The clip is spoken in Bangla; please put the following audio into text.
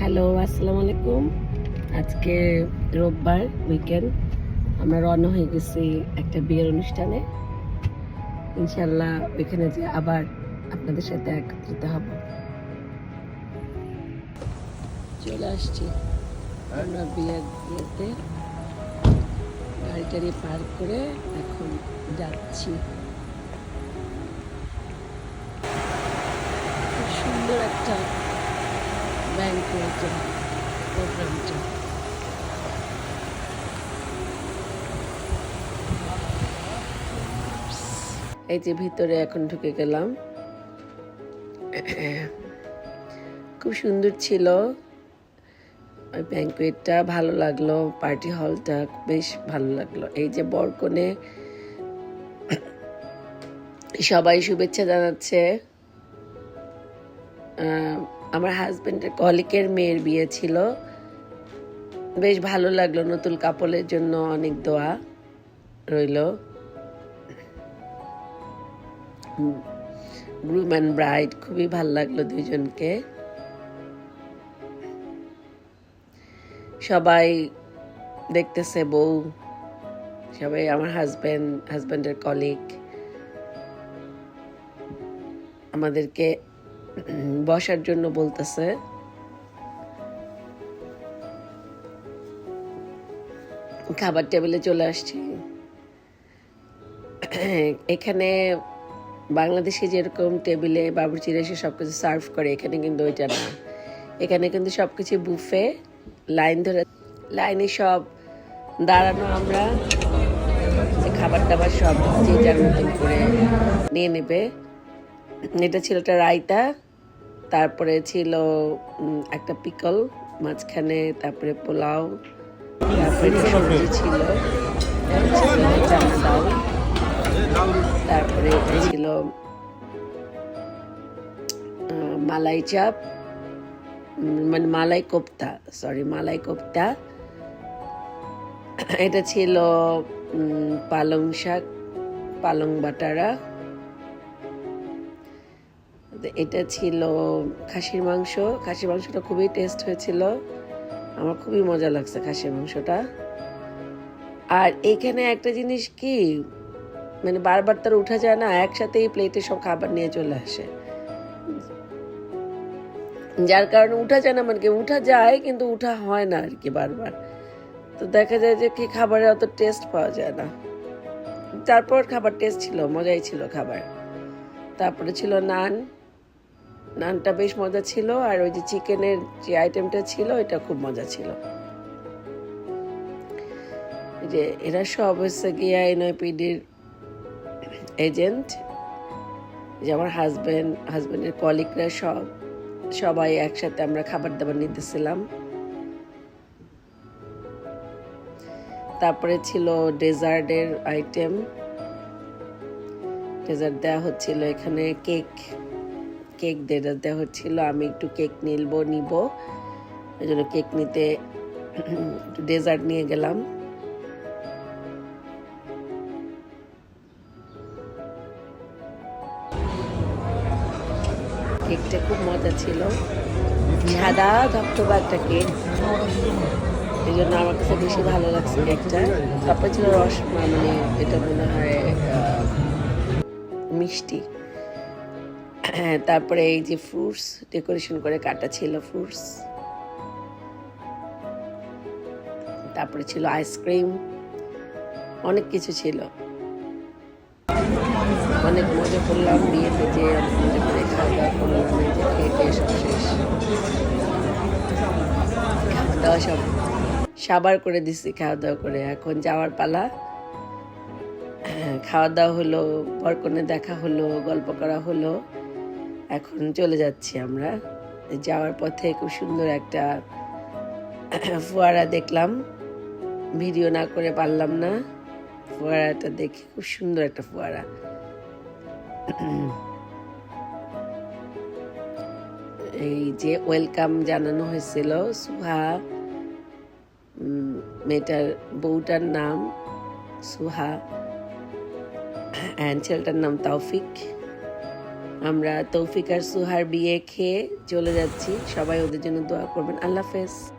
হ্যালো, আসসালামু আলাইকুম। আজকে রোববার উইকেন্ড, আমরা রওনা হয়ে গেছি একটা বিয়ের অনুষ্ঠানে। ইনশাল্লাহ ওইখানে যে আবার আপনাদের সাথে একত্রিত হব। চলে আসছি আমরা বিয়েতে, গাড়ি টাড়ি পার্ক করে এখন যাচ্ছি। খুব সুন্দর একটা ব্যাংকুয়েট প্রোগ্রামটা। এই যে ভিতরে এখন ঢুকে গেলাম। খুব সুন্দর ছিল ওই ব্যাংকুয়েটটা, ভালো লাগলো। পার্টি হলটা বেশ ভালো লাগলো। এই যে বরকনে সবাই শুভেচ্ছা জানাচ্ছে। আমার হাজবেন্ডের কলিকের মেয়ের বিয়ে ছিল, বেশ ভালো লাগলো। নতুন কাপলের জন্য অনেক দোয়া রইল। গ্রুম অ্যান্ড ব্রাইড খুবই ভালো লাগলো দুইজনকে। সবাই দেখতেছে বউ, সবাই আমার হাজবেন্ডের কলিগ আমাদেরকে বসার জন্য বলতেছে। খাবার টেবিলে চলে আসছি। এখানে বাংলাদেশে যেরকম টেবিলে বাবুর্চিরা এসে সবকিছু সার্ভ করে, এখানে কিন্তু ওইটা না। এখানে কিন্তু সবকিছু বুফে, লাইনে সব দাঁড়ানো। আমরা খাবার দাবার সব যে যার মতন করে নিয়ে নেবে। এটা ছিল একটা রায়তা, তারপরে ছিল একটা পিকল মাঝখানে, তারপরে পোলাও, তারপরে সবজি ছিল, চানা ডাল, তারপরে এটা ছিল মালাই চাপ, মানে মালাই কোপ্তা। এটা ছিল পালং শাক, পালং বাটারা। এটা ছিল খাসির মাংসটা খুবই টেস্ট হয়েছিল, আমার খুবই মজা লাগছে খাসির মাংসটা। আর এখানে একটা জিনিস কি, মানে বারবার তার উঠা যায় না, একসাথে এই প্লেটে সব খাবার নিয়ে চলে আসে, যার কারণে উঠা যায় না। মানে কি উঠা যায় কিন্তু উঠা হয় না আর কি বারবার। তো দেখা যায় যে কি খাবারে অত টেস্ট পাওয়া যায় না। তারপর খাবার টেস্ট ছিল, মজাই ছিল খাবার। তারপরে ছিল নানটা বেশ মজা ছিল। আর ওই যে চিকেনের যে আইটেমটা ছিল এটা খুব মজা ছিল। যে এরা সব হচ্ছে গিয়া এনআইপিডির এজেন্ট, যে আমার হাজবেন্ডের কলিগরা সবাই একসাথে আমরা খাবার দাবার নিতেছিলাম। তারপরে ছিল ডেজার্টের আইটেম, ডেজার্ট দেওয়া হচ্ছিল এখানে। কেক দেওয়া হচ্ছিল। আমি একটু কেক নিব, এই জন্য কেক নিতে একটু ডেজার্ট নিয়ে গেলাম। কেকটা খুব মজা ছিল, সাদা ধবধবা একটা কেক, এই জন্য আমার কাছে বেশি ভালো লাগছে কেকটা। তারপরে ছিল মানে এটা মনে হয় মিষ্টি। তারপরে এই যে ফ্রুটস ডেকোরেশন করে কাটা ছিল ফ্রুটস। তারপরে ছিল আইসক্রিম, অনেক কিছু ছিল। অনেক মজা করলাম বিয়েতে, যে মজা করে খাওয়া দাওয়া করলাম। এই যে খেয়ে সব শেষ, খাওয়া দাওয়া সব সাবার করে দিছি। খাওয়া দাওয়া করে এখন যাওয়ার পালা। খাওয়া দাওয়া হলো, বরকনে দেখা হলো, গল্প করা হলো। এখন চলে যাচ্ছি আমরা। যাওয়ার পথে খুব সুন্দর একটা ফোয়ারা দেখলাম, ভিডিও না করে পারলাম না। ফোয়ারাটা দেখে খুব সুন্দর একটা ফোয়ারা। এই যে ওয়েলকাম জানানো হয়েছিল। সুহা, মেয়েটার বউটার নাম সুহা, ছেলেটার নাম তৌফিক। আমরা তৌফিক আর সুহার বিয়ে খেয়ে চলে যাচ্ছি। সবাই ওদের জন্য দোয়া করবেন। আল্লাহ হাফেজ।